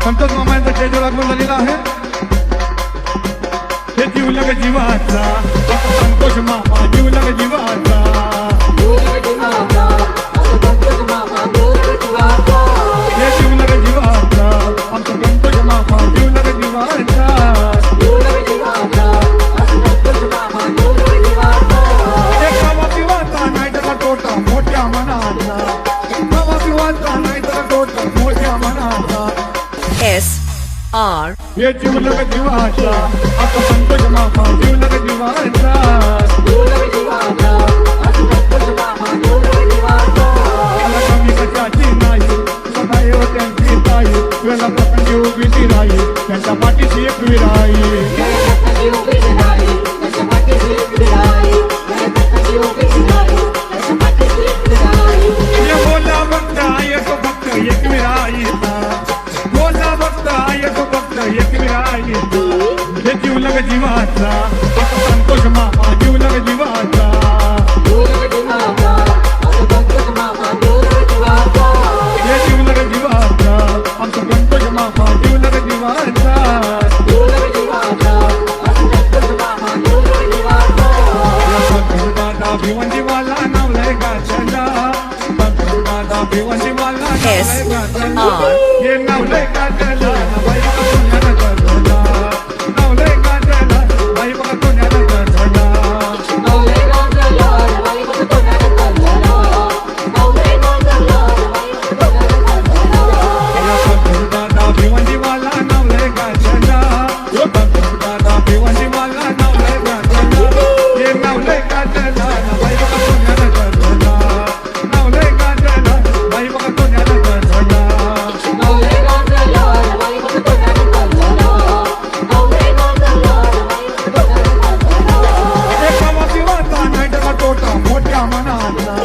संतोष मामा यांचा स्टेजवर आगमन झालेला आहे। हे जीवलग जीवाचा संतोष मामा, जीवलग जीवाचा हे जीवलग जीवाचा आमचा संतोष मामा, जीवलग जीवाचा एका पिवाचा नाही त्याला तोटा मोठ्या मनाचा, एका पिवाचा नाही त्याला तोटा मोठ्या मनाचा। SR हे जीवलग जीवाचा आता संतोष मामा, जीवलग जीवाचा मला कमी कशाची नाही, सदैव त्यांची ताई वेळा प्रसंगी उभी राही, त्यांच्या पाठीशी एक विराई। ये बोला भक्त आहे तो भक्त एक विराईचा, बोला भक्त आहे तो भक्त एक विराईचा। हे जीवलग जीवाचा आता संतोष मामा, जीवलग जीवाचा हे जीवलग जीवाचा आमचा संतोष मामा, जीवलग जीवाचा दादा भिवंडी वाला नावलंय गाजला, दादा भिवंडी वाला नावलंय गाजला, हे नावलंय गाजला बाई बघा सोन्याला गाजला, नावलंय गाजला बाई बघा सोन्याला गाजला। दादा भिवंडी वाला नावलंय गाजला, दादा भिवंडी वाला नावलंय गाजला, हे नावलंय गाजला बाई बघा सोन्याला गाजला, नावलंय गाजला बाई बघा सोन्याला गाजला। एका पिवाचा नाही त्याला तोटा मोठ्या मनाचा,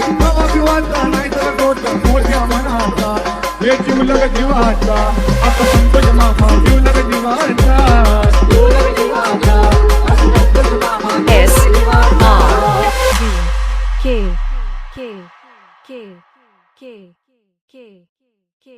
एका पिवाचा नाही त्याला तोटा मोठ्या मनाचा। हे जीवलग जीवाचा आता संतोष मामा, जीवलग जीवाचा SR K